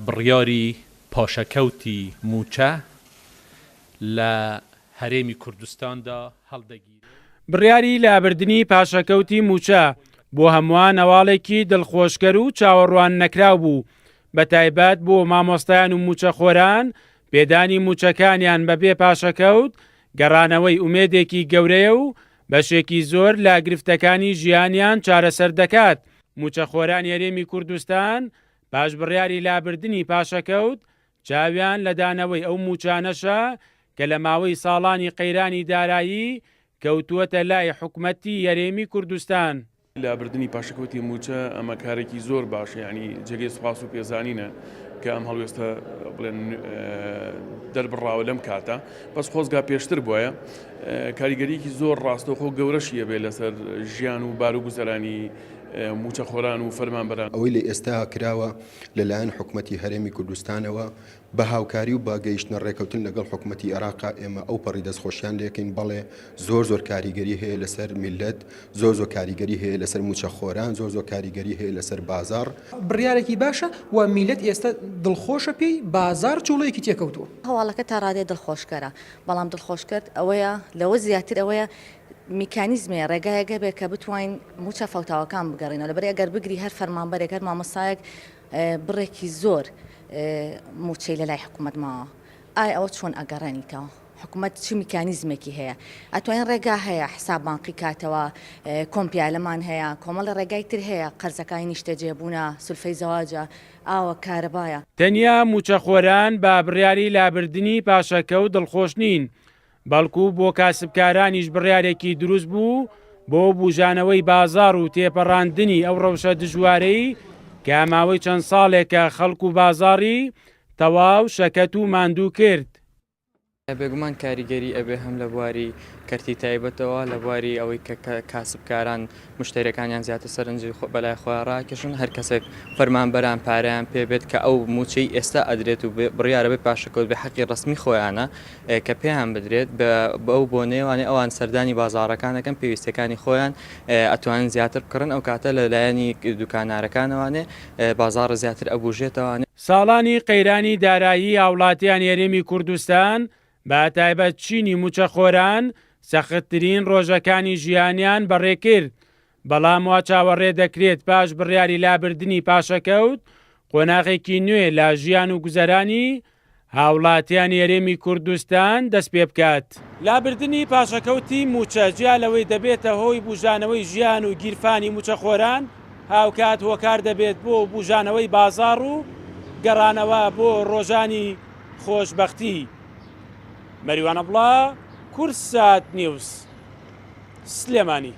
بڕیاری پاشەکەوتی موچە لە هەرێمی کوردستاندا هەڵدەگیرێت. بڕیاری لابردنی پاشەکەوتی موچە بۆ هەمووان هەواڵێکی دڵخۆشکەر و چاوەڕوان نەکراو بوو، بە تایبەت بۆ مامۆستایان و موچەخۆران پێدانی موچەکانیان بەبێ پاشەکەوت گەڕانەوەی ئومێدێکی گەورەیە و بەشێکی زۆر لە گرفتەکانی ژیانیان چارەسەر دەکات. موچەخۆران هەرێمی کوردستان پاش بڕیاری لابردنی پاشەکەوت چاویان لە دانەوەی ئەو موچانەشە کە لە ماوەی ساڵانی قەیرانی دارایی کەوتووەتە لای حکومەتی هەرێمی کوردستان. لابردنی پاشەکەوتی موچە ئەمە کارێکی زۆر باشە، ینی جێگەی سوپاس و پێزانینە کە ئەم هەڵوێستە بڵێن دەربڕاوە لەم کاتە، بەس خۆزگا پێشتر بۆیە کاریگەریەکی زۆر ڕاستەوخۆ گەورەشیە بێ لەسەر ژیان و بار و گوزەرانی موچەخۆران و فەرمانبەران. ئەوەی لە ئێستا کراوە لەلایەن حکومەتی هەرێمی کوردستانەوە بە هاوکاری و باگەیشتنە ڕێکەوتن لەگەڵ حکومەتی عێراقا ئێمە ئەو پەڕی دەستخۆشیان لێکین، بەڵێ زۆر کاریگەری هەیە لەسەر میلەت، زۆر کاریگەری هەیە لەسەر موچەخۆران، زۆر کاریگەری هەیە لەسەر بازار. بڕیارێکی باشە و میلەت ئێستا دڵخۆشە پێی بازار جوڵەیەکی تێکەوتووە. هەواڵەکە تا ڕادێ دڵخۆشکەرە، بەڵام دڵخۆشکرد ئەوەیە لەوە زیاتر ئەوەیە میکانیزمێ ڕێگایەگە بێت کە بتوانین موچە فەوتاوەکان بگەڕینەوە، لەبەر ئەگەر بگری هەر فەرمانبەرێک هەر مامۆستایەک بڕێکی زۆر موچەی لە لای حکوومەت ماوە، ئایا ئەوە چۆن ئەگەڕێنیتەوە؟ حکوومەت چ میکانیزمێکی هەیە؟ ئەتوانین ڕێگا هەیە حساب بانقی کاتەوە، کۆمپیالەمان هەیە، کۆمەڵی ڕێگای تر هەیە، قەرزەکانی نیشتەجێبوونە، سولفەی زەواجە، ئاوە کارەبایە. تەنیا موچەخۆران با بڕیاری لابردنی پاشەکەوت دڵخۆش نین، بەڵکو بۆ کاسبکارانیش بڕیارێکی دروست بوو بۆ بوژانەوەی بازار و تێپەڕاندنی ئەو ڕەوشە دژوارەی کە ماوەی چەند ساڵێکە خەڵک و بازاڕی تەواو شەکەت و ماندوو کرد. بێگومان کاریگەری ئەبێ هەم لە بواری کەرتی تایبەتەوە لە بواری ئەوەی کە کاسبکاران مشتێرەکانیان زیاتر سەرنجی بەلای خۆیان ڕاکێشن، هەر کەسێک فەرمانبەران پارەیان پێبێت کە ئەو موچەی ئێستا ئەدرێت و بڕیارە بێت پاشەکەوت بە حەقی ڕسمی خۆیانە کە پێیان بدرێت بە ئەو بۆنێوانێ ئەوان سەردانی بازاڕەکانەکەن پێویستەکانی خۆیان ئەتوانن زیاتر بکڕن، ئەو کاتە لەلایەنی دوکانارەکانەوانێ بازاڕە زیاتر ئەبوژێتەوانێ. ساڵانی قەیرانی دارایی هاوڵاتیان هەرێمی کوردستان بە تایبەت چینی موچەخۆران سەختترین ڕۆژەکانی ژیانیان بەڕێکرد، بەڵام وا چاوەڕێ دەکرێت پاش بڕیاری لابردنی پاشەکەوت قۆناغێکی نوێ لە ژیان و گوزەرانی هاوڵاتیانی هەرێمی کوردستان دەست پێ بکات. لابردنی پاشەکەوتی موچە جیا لەوەی دەبێتە هۆی بوژانەوەی ژیان و گیرفانی موچەخۆران، هاوکات هۆکار دەبێت بۆ بوژانەوەی بازاڕ و گەڕانەوە بۆ ڕۆژانی خۆشبەختی. مەریوانە بڵا، کورسات نیوز، سلێمانی.